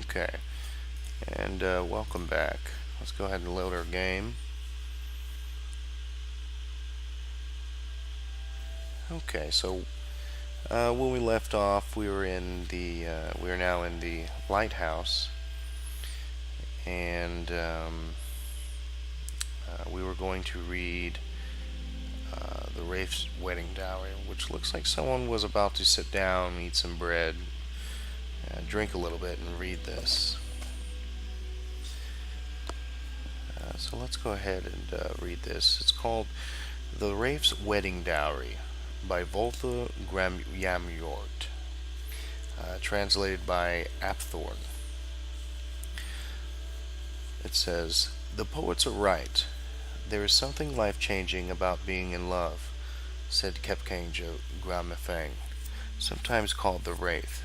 Okay, and welcome back. Let's go ahead and load our game. Okay, so when we left off, we are now in the lighthouse, and we were going to read the Wraith's wedding dowry, which looks like someone was about to sit down, eat some bread, drink a little bit, and read this. So let's go ahead and read this. It's called The Wraith's Wedding Dowry by Voltha Gramyamyort, translated by Apthorn. It says, "The poets are right. There is something life-changing about being in love," said Kepkanja Gramafang, sometimes called the Wraith.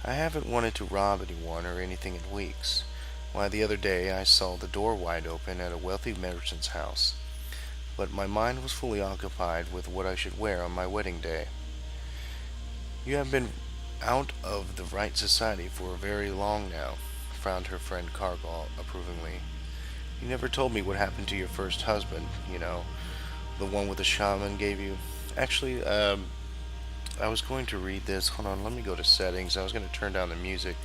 "I haven't wanted to rob anyone or anything in weeks. Why, the other day I saw the door wide open at a wealthy merchant's house, but my mind was fully occupied with what I should wear on my wedding day." "You have been out of the right society for very long now," frowned her friend Cargal approvingly. "You never told me what happened to your first husband, the one with the shaman gave you. Actually, I was going to read this. Hold on, let me go to settings. I was going to turn down the music.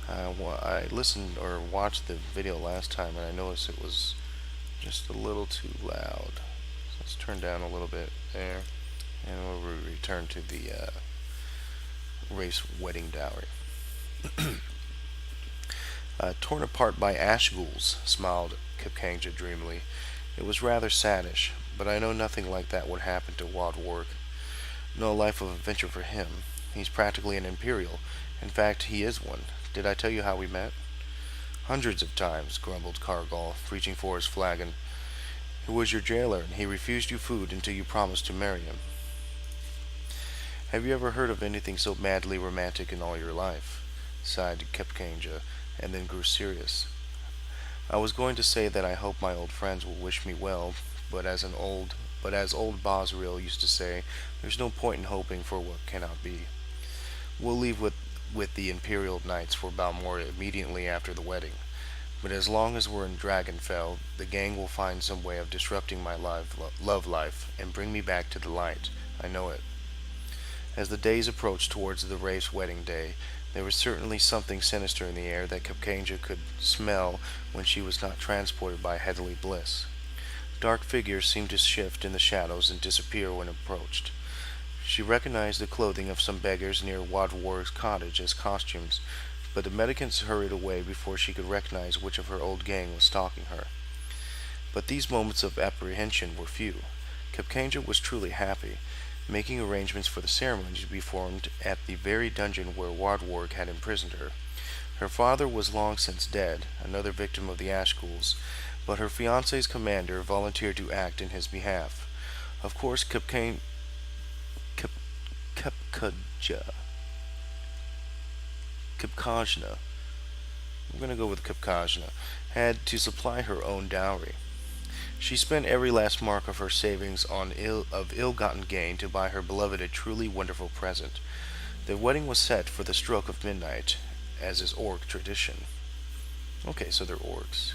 I listened or watched the video last time, and I noticed it was just a little too loud. So let's turn down a little bit there, and we'll return to the race wedding dowry. "Torn apart by ash ghouls," smiled Kipkangja dreamily. "It was rather saddish, but I know nothing like that would happen to Wadwork. No life of adventure for him. He's practically an Imperial. In fact, he is one. Did I tell you how we met?" "Hundreds of times," grumbled Cargal, reaching for his flagon. "He was your jailer, and he refused you food until you promised to marry him." "Have you ever heard of anything so madly romantic in all your life?" sighed Kepkanja, and then grew serious. "I was going to say that I hope my old friends will wish me well, but as old Bosriel used to say, there's no point in hoping for what cannot be. We'll leave with the Imperial Knights for Balmoria immediately after the wedding. But as long as we're in Dragonfell, the gang will find some way of disrupting my love life and bring me back to the light. I know it." As the days approached towards the Wraith's wedding day, there was certainly something sinister in the air that Kepkanja could smell when she was not transported by heavenly bliss. Dark figures seemed to shift in the shadows and disappear when approached. She recognized the clothing of some beggars near Wadwar's cottage as costumes, but the mendicants hurried away before she could recognize which of her old gang was stalking her. But these moments of apprehension were few. Kepkanja was truly happy, making arrangements for the ceremony to be performed at the very dungeon where Wadwarg had imprisoned her. Her father was long since dead, another victim of the Ash Ghouls, but her fiance's commander volunteered to act in his behalf. Of course, Kepkajna. Kipkajna. I'm going to go with Kipkajna, had to supply her own dowry. She spent every last mark of her savings on ill-gotten gain to buy her beloved a truly wonderful present. The wedding was set for the stroke of midnight, as is Orc tradition. Okay, so they're orcs.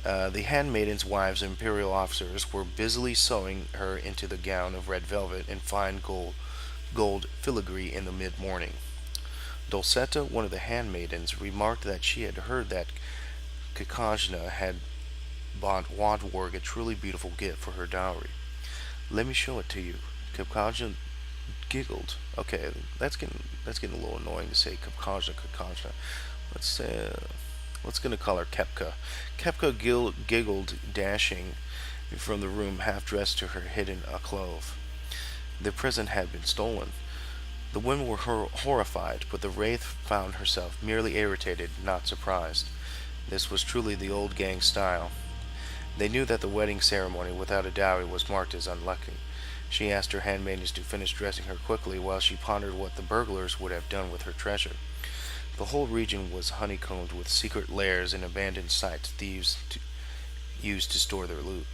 The handmaidens' wives and imperial officers were busily sewing her into the gown of red velvet and fine gold filigree in the mid-morning. Dulcetta, one of the handmaidens, remarked that she had heard that Kikajna had bought Wadwarg a truly beautiful gift for her dowry. "Let me show it to you." Kikajna giggled. Okay, that's getting a little annoying to say Kikajna. Let's gonna call her Kepka. Kepka giggled, dashing from the room, half dressed to her hidden alcove. The present had been stolen. The women were horrified, but the Wraith found herself merely irritated, not surprised. This was truly the old gang style. They knew that the wedding ceremony without a dowry was marked as unlucky. She asked her handmaidens to finish dressing her quickly while she pondered what the burglars would have done with her treasure. The whole region was honeycombed with secret lairs and abandoned sites used to store their loot.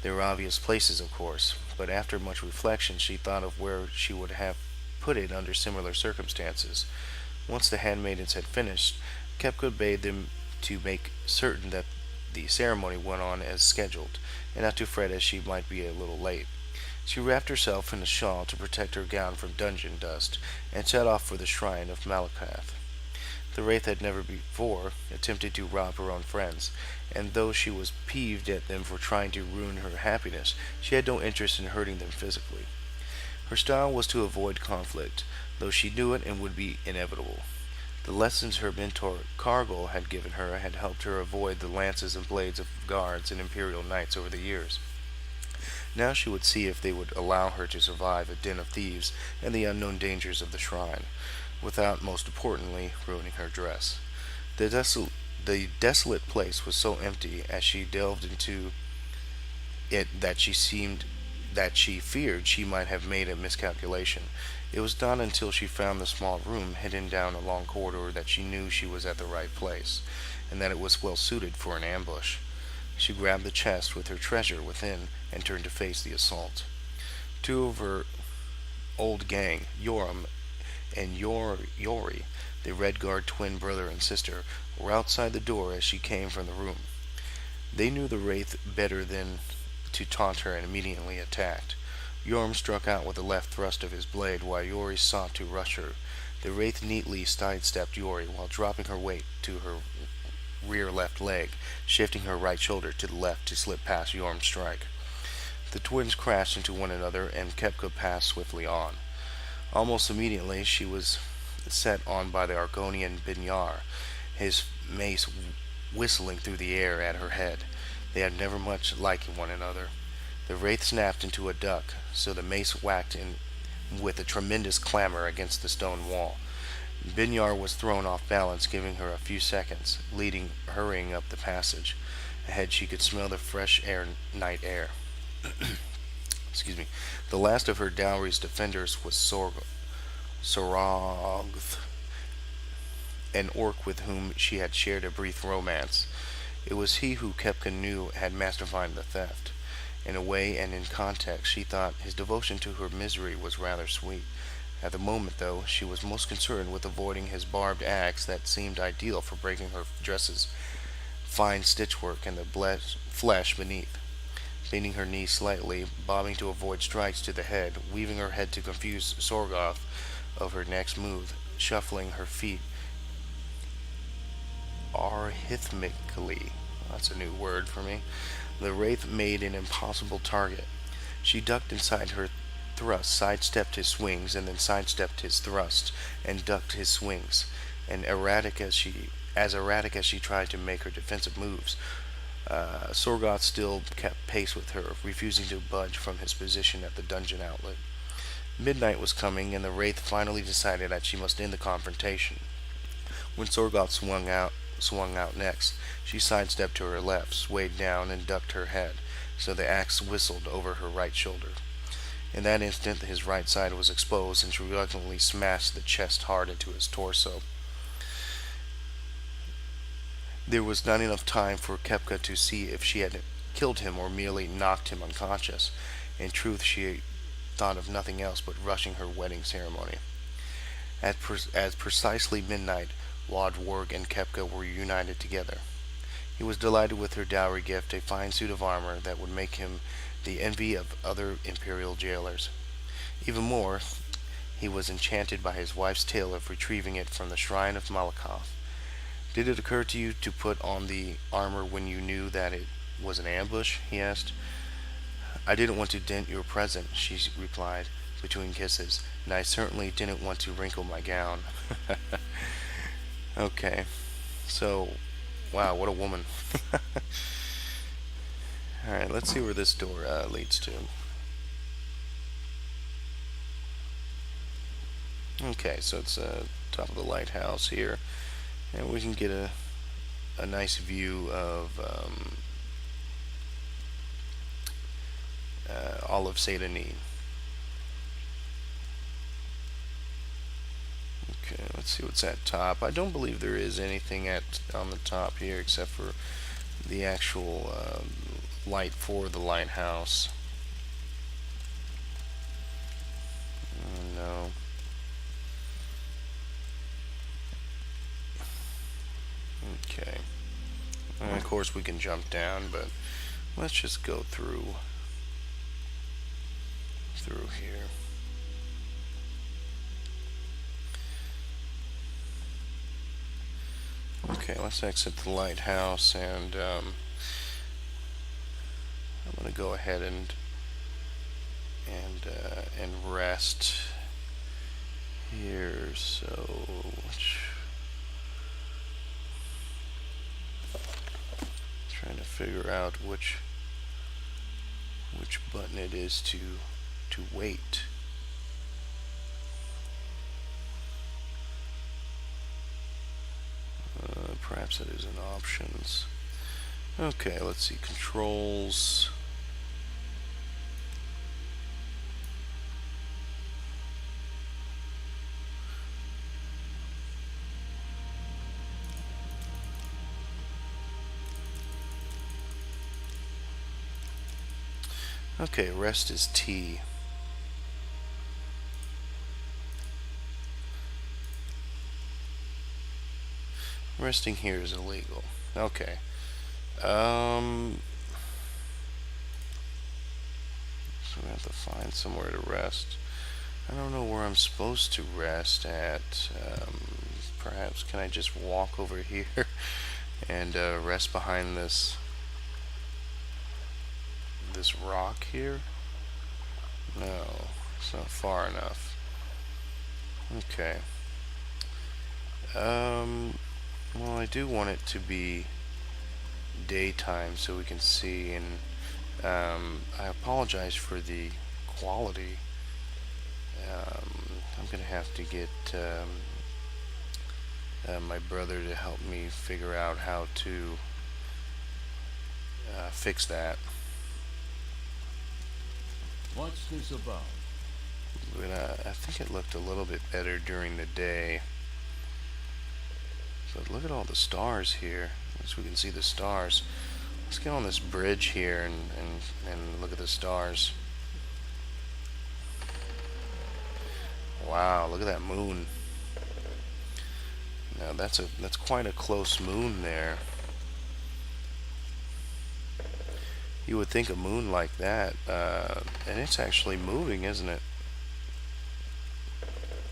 There were obvious places, of course, but after much reflection she thought of where she would have put it under similar circumstances. Once the handmaidens had finished, Kepka bade them to make certain that the ceremony went on as scheduled, and not to fret as she might be a little late. She wrapped herself in a shawl to protect her gown from dungeon dust, and set off for the shrine of Malakath. The wraith had never before attempted to rob her own friends, and though she was peeved at them for trying to ruin her happiness, she had no interest in hurting them physically. Her style was to avoid conflict, though she knew it and would be inevitable. The lessons her mentor Cargill had given her had helped her avoid the lances and blades of guards and imperial knights over the years. Now she would see if they would allow her to survive a den of thieves and the unknown dangers of the shrine, without, most importantly, ruining her dress. The desolate place was so empty as she delved into it that she feared she might have made a miscalculation. It was not until she found the small room hidden down a long corridor that she knew she was at the right place, and that it was well suited for an ambush. She grabbed the chest with her treasure within and turned to face the assault. Two of her old gang, Yoram and Yori, the Red Guard twin brother and sister, were outside the door as she came from the room. They knew the wraith better than to taunt her and immediately attacked. Yorm struck out with a left thrust of his blade while Yori sought to rush her. The wraith neatly sidestepped Yori while dropping her weight to her rear left leg, shifting her right shoulder to the left to slip past Yorm's strike. The twins crashed into one another and Kepka passed swiftly on. Almost immediately she was set on by the Argonian Binyar, his mace whistling through the air at her head. They had never much liking one another. The wraith snapped into a duck, so the mace whacked in with a tremendous clamor against the stone wall. Binyar was thrown off balance, giving her a few seconds, hurrying up the passage. Ahead she could smell the fresh night air. Excuse me. The last of her dowry's defenders was Sorogth, an orc with whom she had shared a brief romance. It was he who Kepka knew had masterminded the theft. In a way and in context, she thought his devotion to her misery was rather sweet. At the moment, though, she was most concerned with avoiding his barbed axe that seemed ideal for breaking her dress's fine stitchwork and the flesh beneath. Bending her knees slightly, bobbing to avoid strikes to the head, weaving her head to confuse Sorgoth of her next move, shuffling her feet arrhythmically. That's a new word for me. The wraith made an impossible target. She ducked inside her thrust, sidestepped his swings, and then sidestepped his thrust, and ducked his swings. And erratic as she tried to make her defensive moves, Sorgoth still kept pace with her, refusing to budge from his position at the dungeon outlet. Midnight was coming, and the wraith finally decided that she must end the confrontation. When Sorgoth swung out next, she sidestepped to her left, swayed down, and ducked her head, so the axe whistled over her right shoulder. In that instant, his right side was exposed, and she reluctantly smashed the chest hard into his torso. There was not enough time for Kepka to see if she had killed him or merely knocked him unconscious. In truth, she thought of nothing else but rushing her wedding ceremony. At precisely midnight, Wodwarg and Kepka were united together. He was delighted with her dowry gift, a fine suit of armor that would make him the envy of other imperial jailers. Even more, he was enchanted by his wife's tale of retrieving it from the shrine of Malakoth. "Did it occur to you to put on the armor when you knew that it was an ambush?" he asked. "I didn't want to dent your present," she replied, between kisses, "and I certainly didn't want to wrinkle my gown." Okay, so, wow, what a woman. Alright, let's see where this door leads to. Okay, so it's top of the lighthouse here, and we can get a nice view of all of Sedanine. Okay, let's see what's at top. I don't believe there is anything on the top here except for the actual light for the lighthouse. No. course, we can jump down, but let's just go through here. Okay, let's exit the lighthouse, and I'm gonna go ahead and rest here. So trying to figure out which button it is to wait. Perhaps that is in options. Okay, let's see, controls. Okay, rest is T. Resting here is illegal. Okay. So we have to find somewhere to rest. I don't know where I'm supposed to rest at. Perhaps can I just walk over here and rest behind this rock here? No, it's not far enough. Okay. Well, I do want it to be daytime so we can see, and I apologize for the quality. I'm gonna have to get my brother to help me figure out how to fix that. What's this about? But I think it looked a little bit better during the day. But look at all the stars here. As we can see the stars. Let's get on this bridge here and look at the stars. Wow, look at that moon. Now that's quite a close moon there. You would think a moon like that, and it's actually moving, isn't it?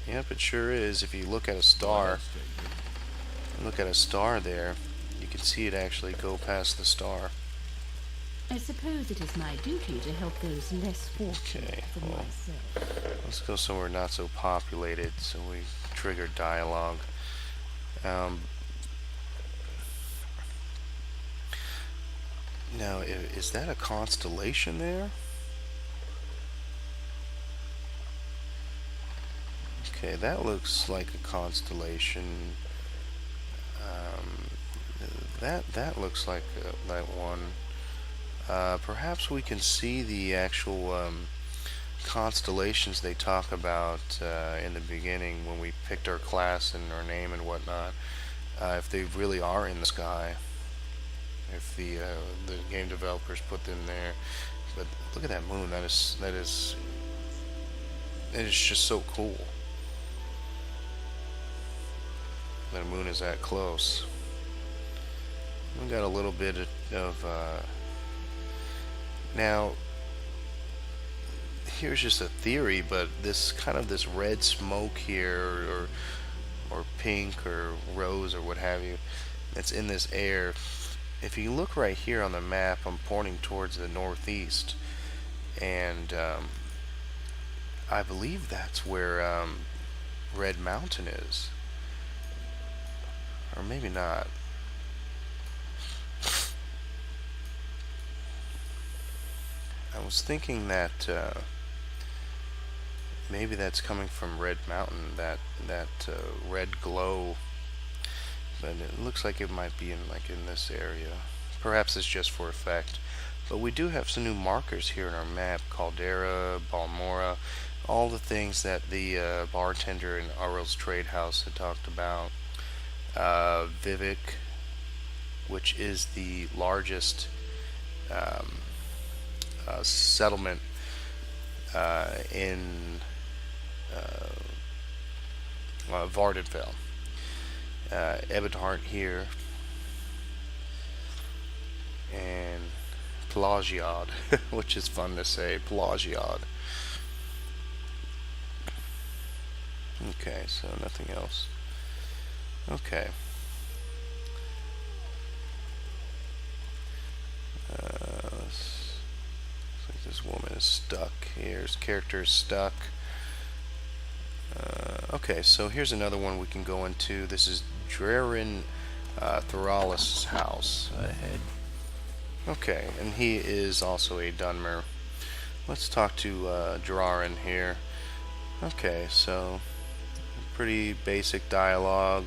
Yep, it sure is. If you look at a star, there, you can see it actually go past the star. I suppose it is my duty to help those less fortunate Okay, than well, myself. let's go somewhere not so populated, so we trigger dialogue. Now, is that a constellation there? Okay, that looks like a constellation. That looks like that one. Perhaps we can see the actual constellations they talk about in the beginning when we picked our class and our name and whatnot. If they really are in the sky, if the game developers put them there. But look at that moon. That is just so cool. That moon is that close. We got a little bit of now. Here's just a theory, but this kind of this red smoke here, or pink or rose or what have you, that's in this air. If you look right here on the map, I'm pointing towards the northeast, and I believe that's where Red Mountain is, or maybe not. I was thinking that maybe that's coming from Red Mountain, that red glow, but it looks like it might be in this area. Perhaps it's just for effect. But we do have some new markers here in our map: Caldera, Balmora, all the things that the bartender in Arel's Trade House had talked about. Vivek, which is the largest settlement in Vardenfell. Ebonheart here. and Pelagiad, which is fun to say. Pelagiad. Okay, so nothing else. Okay. Looks like this woman is stuck. Here's character is stuck. Okay, so here's another one we can go into. This is Drerin Thoralis' house. Okay, and he is also a Dunmer. Let's talk to Drarin here. Okay, so pretty basic dialogue,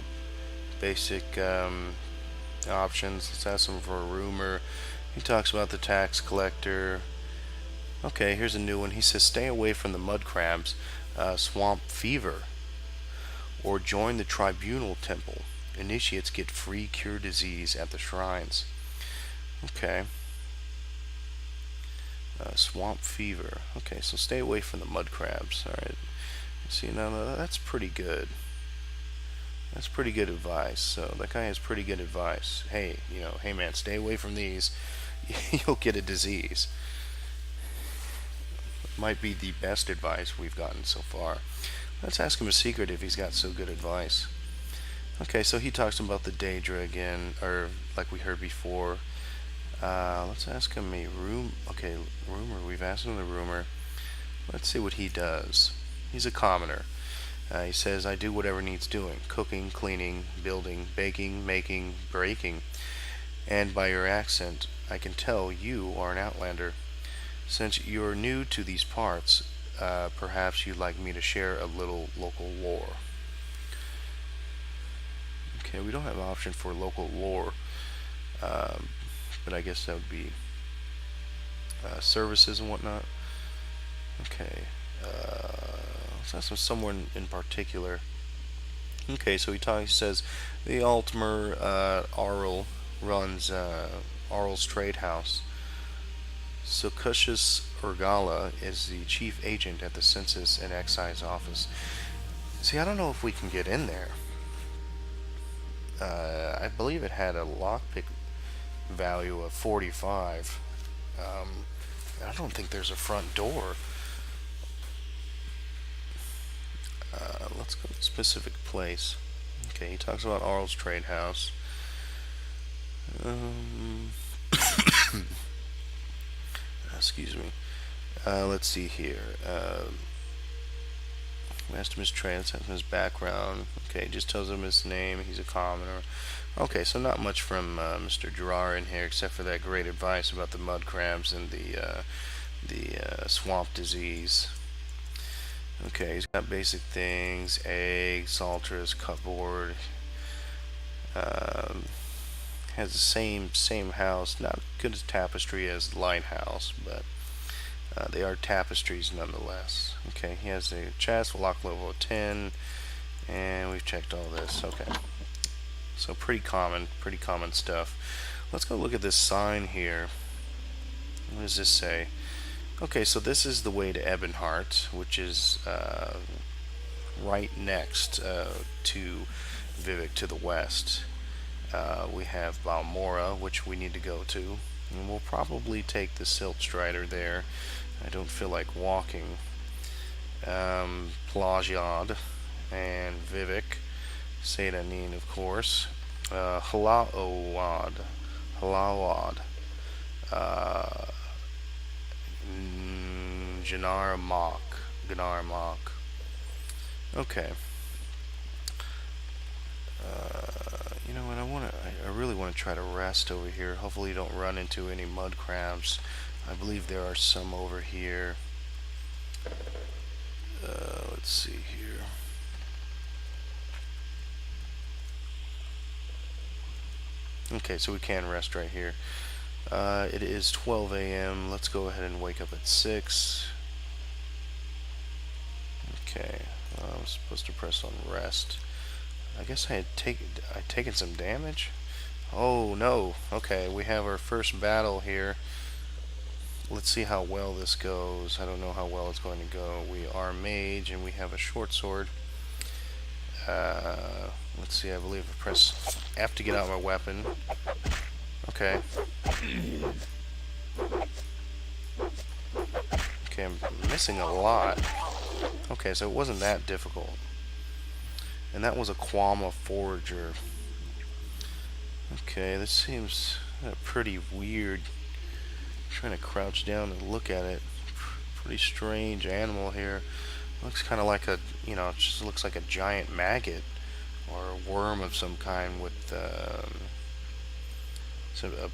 basic options. Let's ask him for a rumor. He talks about the tax collector. Okay, here's a new one. He says, stay away from the mud crabs, swamp fever, or join the tribunal temple. Initiates get free cure disease at the shrines. Okay. Swamp fever. Okay, so stay away from the mud crabs. Alright. See, now that's pretty good. That's pretty good advice. So that guy has pretty good advice. Hey, hey man, stay away from these. You'll get a disease. Might be the best advice we've gotten so far. Let's ask him a secret if he's got so good advice. Okay, so he talks about the Daedra again, or like we heard before. Let's ask him a rumor. We've asked him the rumor. Let's see what he does. He's a commoner. He says, I do whatever needs doing. Cooking, cleaning, building, baking, making, breaking. And by your accent, I can tell you are an outlander. Since you're new to these parts, perhaps you'd like me to share a little local lore. Okay, we don't have an option for local lore, but I guess that would be services and whatnot. Okay, let's ask someone in particular. Okay, so he says, the Altmer Arl runs Arl's trade house. Socusius Urgala is the chief agent at the Census and Excise office. See, I don't know if we can get in there. I believe it had a lockpick value of 45. I don't think there's a front door. Let's go to a specific place. Okay, he talks about Arl's trade house. Excuse me. Let's see here. Asked him his trade, sent him his background. Okay, just tells him his name. He's a commoner. Okay, so not much from Mr. Gerard in here, except for that great advice about the mud crabs and the swamp disease. Okay, he's got basic things: eggs, salters, cupboard. Has the same house, not good as tapestry as the lighthouse, but they are tapestries nonetheless. Okay, he has a chest with lock level 10, and we've checked all this. Okay, so pretty common stuff. Let's go look at this sign here. What does this say? Okay, so this is the way to Ebonheart, which is right next to Vivek to the west. We have Balmora, which we need to go to, and we'll probably take the Silt Strider there. I don't feel like walking. Pelagiad and Vivek, Sedanin, of course. Halawad, Ganarmok. Okay. You know what? I really want to try to rest over here. Hopefully, you don't run into any mud crabs. I believe there are some over here. Let's see here. Okay, so we can rest right here. It is 12 a.m. Let's go ahead and wake up at 6. Okay, I was supposed to press on rest. I guess I'd taken some damage. Oh no. Okay, we have our first battle here. Let's see how well this goes. I don't know how well it's going to go. We are mage and we have a short sword. Let's see, I believe I press F to get out my weapon. Okay. Okay, I'm missing a lot. Okay, so it wasn't that difficult. And that was a Quama Forager. Okay, this seems pretty weird. I'm trying to crouch down and look at it. Pretty strange animal here. Looks kind of like a, it just looks like a giant maggot or a worm of some kind with a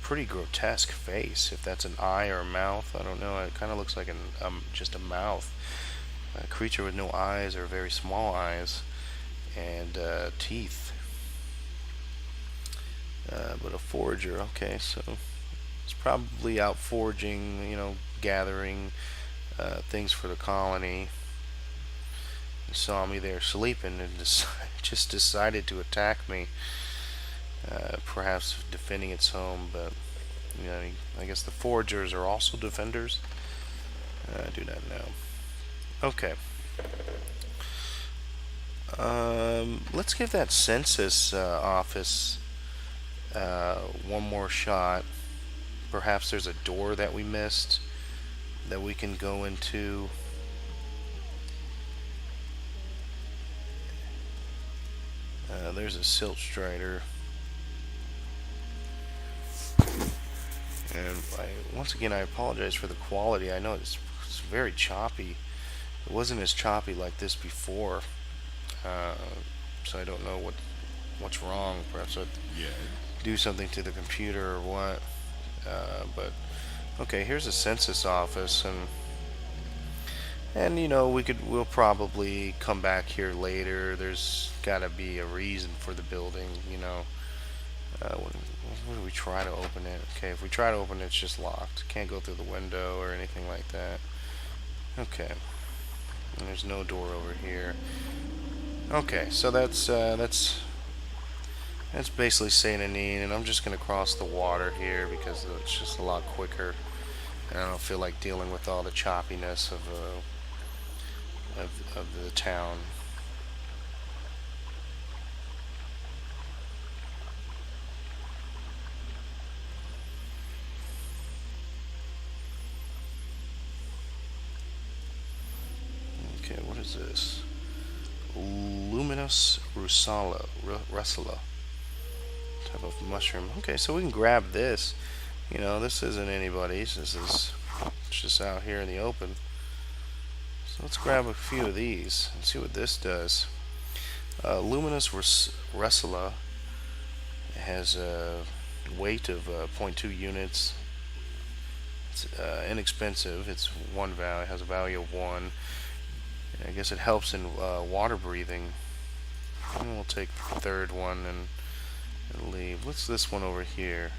pretty grotesque face. If that's an eye or a mouth, I don't know. It kind of looks like just a mouth. A creature with no eyes or very small eyes and teeth. But a forager. Okay, so it's probably out foraging. Gathering things for the colony. He saw me there sleeping and just decided to attack me. Perhaps defending its home, but I guess the foragers are also defenders. I do not know. Okay. Let's give that census office one more shot. Perhaps there's a door that we missed that we can go into. There's a silt strider. And once again, I apologize for the quality. I know it's very choppy. It wasn't as choppy like this before. So I don't know what's wrong. Perhaps I'd Yes. do something to the computer or what. But okay, here's a census office, and we'll probably come back here later. There's got to be a reason for the building. When we try to open it? Okay, if we try to open it, it's just locked. Can't go through the window or anything like that. Okay, and there's no door over here. Okay, so that's basically Saint Anine, and I'm just gonna cross the water here because it's just a lot quicker, and I don't feel like dealing with all the choppiness of the town. Okay, what is this? Luminous Rusala. Type of mushroom. Okay, so we can grab this. This isn't anybody's. This is just out here in the open. So let's grab a few of these and see what this does. Luminous Rusala has a weight of 0.2 units. It's inexpensive. It's one value. It has a value of 1. I guess it helps in water breathing. And we'll take the third one and leave. What's this one over here?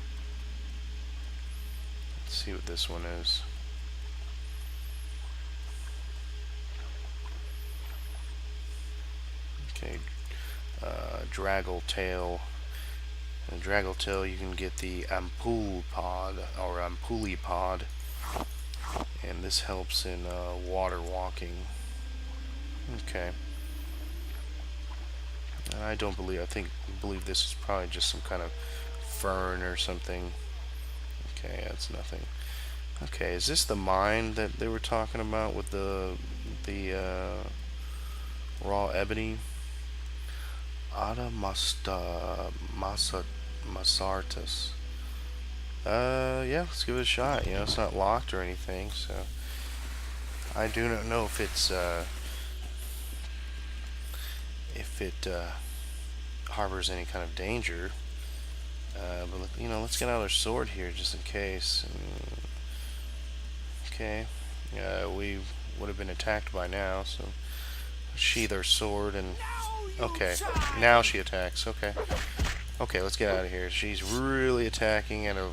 Let's see what this one is. Okay, Draggle Tail. And Draggle Tail, you can get the Ampoule Pod or Ampoule Pod, and this helps in water walking. Okay. I believe this is probably just some kind of fern or something. Okay, that's nothing. Okay, is this the mine that they were talking about with the raw ebony? Masartus. Yeah, let's give it a shot. It's not locked or anything, so I do not know if it harbors any kind of danger. But let's get out our sword here just in case. Okay, we would have been attacked by now, so sheath our sword and okay, now she attacks. Okay, let's get out of here. She's really attacking at a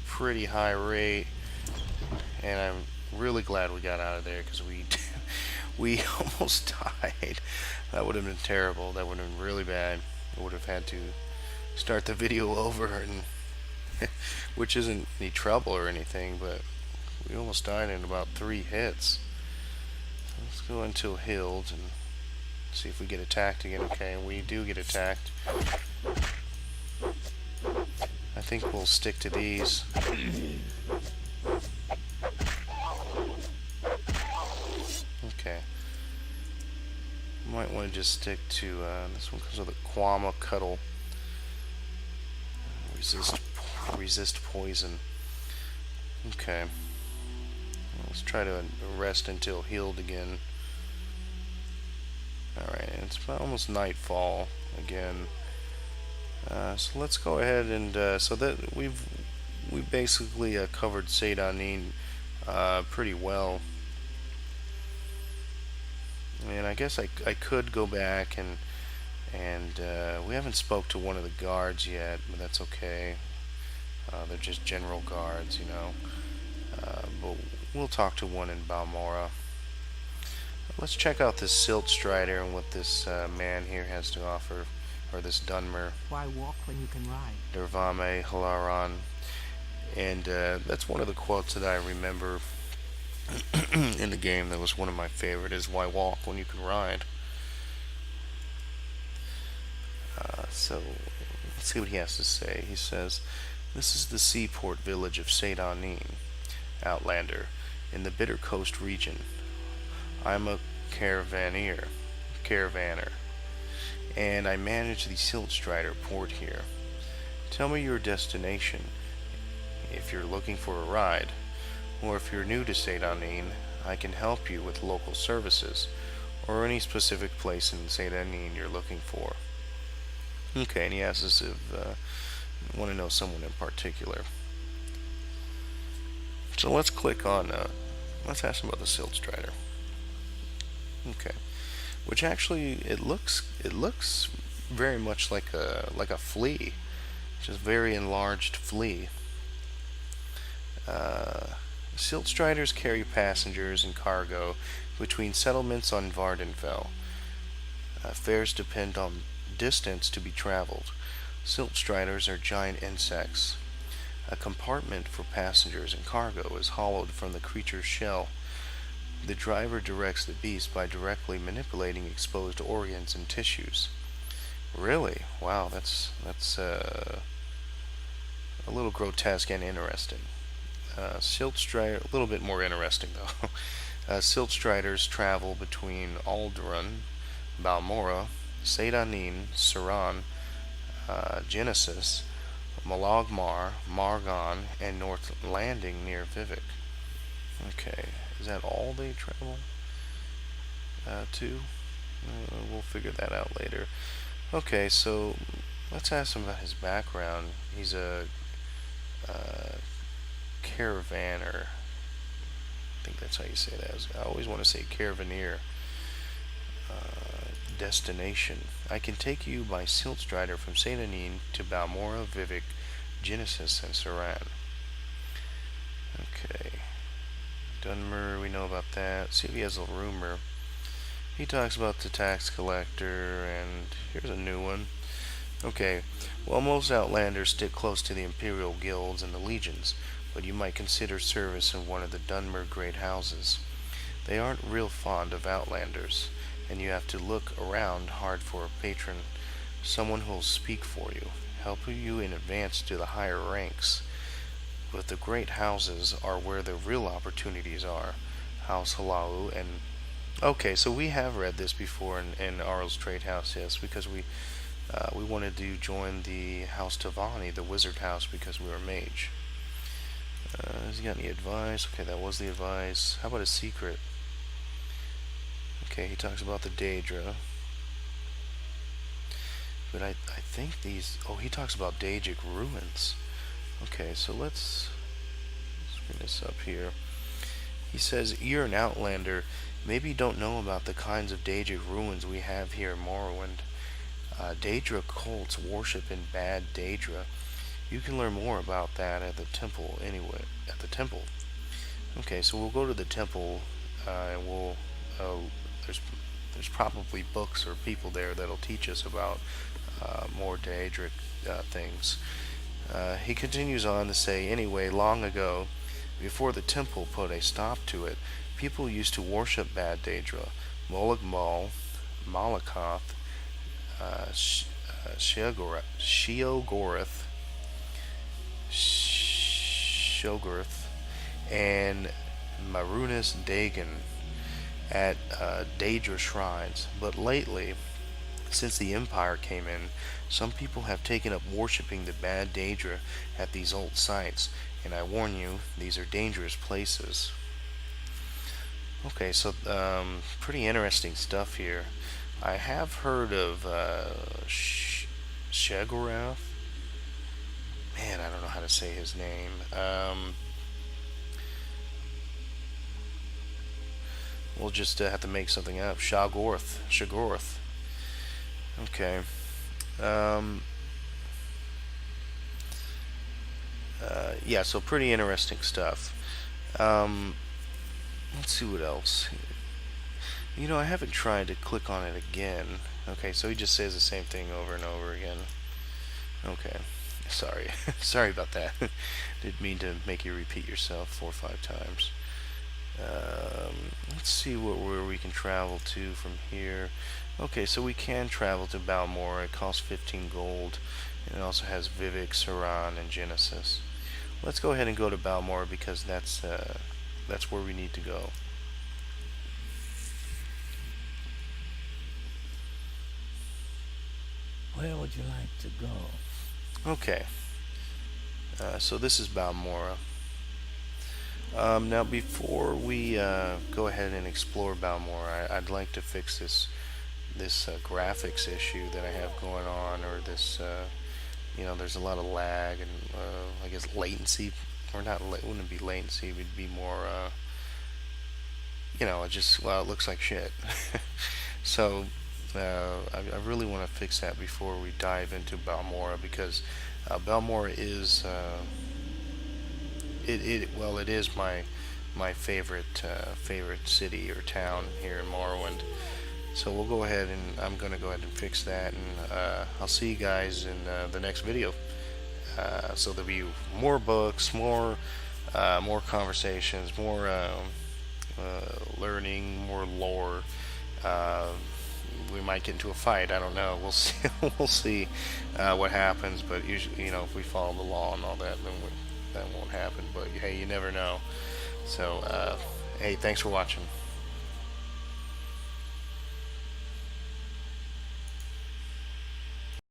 pretty high rate, and I'm really glad we got out of there because we almost died. That would have been terrible. That would have been really bad. I would have had to start the video over, and which isn't any trouble or anything, but we almost died in about 3 hits. Let's go into Hild and see if we get attacked again. Okay, we do get attacked. I think we'll stick to these. Okay. Might want to just stick to this one comes with a Quama Cuddle. Resist resist poison. Okay. Let's try to rest until healed again. Alright, it's almost nightfall again. So let's go ahead and so that we basically covered Seydanin pretty well. And I guess I could go back and we haven't spoke to one of the guards yet, but that's okay. They're just general guards, you know. But we'll talk to one in Balmora. Let's check out this Silt Strider and what this man here has to offer, or this Dunmer. Why walk when you can ride? Dervame Halaran. And that's one of the quotes that I remember in the game that was one of my favorite is why walk when you can ride. So let's see what he has to say. He says, "This is the seaport village of Seydanin, Outlander, in the Bitter Coast region. I'm a caravaner, and I manage the Silt Strider port here. Tell me your destination if you're looking for a ride, or if you're new to Seydanin, I can help you with local services, or any specific place in Seydanin you're looking for." Okay, and he asks us if we want to know someone in particular. So let's click on, let's ask him about the Silt Strider. Okay, which actually it looks very much like a flea, just very enlarged flea. Silt Striders carry passengers and cargo between settlements on Vardenfell. Fares depend on distance to be traveled. Silt Striders are giant insects. A compartment for passengers and cargo is hollowed from the creature's shell. The driver directs the beast by directly manipulating exposed organs and tissues. Really? Wow, that's a little grotesque and interesting. Silt Strider, a little bit more interesting though. Silt Striders travel between Alderaan, Balmora, Seydanin, Saran, Genesis, Malagmar, Margon, and North Landing near Vivek. Okay, is that all they travel to? We'll figure that out later. Okay, so let's ask him about his background. He's a caravaner. I think that's how you say that. I always want to say caravaneer. Destination. I can take you by Silt Strider from Seydanin to Balmora, Vivek, Genesis, and Saran. Okay. Dunmer, we know about that. See if he has a rumor. He talks about the tax collector, and here's a new one. Okay, well, most Outlanders stick close to the Imperial Guilds and the Legions, but you might consider service in one of the Dunmer Great Houses. They aren't real fond of Outlanders, and you have to look around hard for a patron, someone who'll speak for you, help you in advance to the higher ranks. But the great houses are where the real opportunities are. House Halau and... Okay, so we have read this before in Arl's Trade House, yes, because we wanted to join the House Tavani, the wizard house, because we were mage. Has he got any advice? Okay, that was the advice. How about a secret? Okay, he talks about the Daedra. But I think these... Oh, he talks about Daedric ruins. Okay, so let's bring this up here. He says, you're an Outlander. Maybe you don't know about the kinds of Daedric ruins we have here in Morrowind. Daedra cults worship in bad Daedra. You can learn more about that at the temple anyway. At the temple. Okay, so we'll go to the temple, and we'll... there's probably books or people there that'll teach us about more Daedric things. He continues on to say, anyway, long ago, before the temple put a stop to it, people used to worship bad Daedra, Molag Mal, Malakoth, Sheogorath, Shoggoth and Marunus Dagon at Daedra shrines, but lately, since the Empire came in, some people have taken up worshipping the bad Daedra at these old sites, and I warn you, these are dangerous places. Okay, so pretty interesting stuff here. I have heard of Shegorath. Man, I don't know how to say his name. We'll just have to make something up. Shoggoth. Shoggoth. Okay. Um, yeah, so pretty interesting stuff. Um, let's see what else. You know, I haven't tried to click on it again. Okay, so he just says the same thing over and over again. Okay. Sorry. Sorry about that. Didn't mean to make you repeat yourself 4 or 5 times. Let's see where we can travel to from here. Okay, so we can travel to Balmora. It costs 15 gold. And it also has Vivek, Saran, and Genesis. Let's go ahead and go to Balmora because that's where we need to go. Where would you like to go? Okay, so this is Balmora. Now, before we go ahead and explore Balmora, I'd like to fix this graphics issue that I have going on, or this there's a lot of lag and I guess latency, or not. Wouldn't be latency. It would be more. It just it looks like shit. So I really want to fix that before we dive into Balmora because Balmora is it is my favorite city or town here in Morrowind. So we'll go ahead and I'm gonna go ahead and fix that, and I'll see you guys in the next video. So there'll be more books, more conversations, more learning, more lore. Uh, we might get into a fight. I don't know. We'll see. We'll see what happens. But usually, if we follow the law and all that, then that won't happen. But hey, you never know. So, hey, thanks for watching.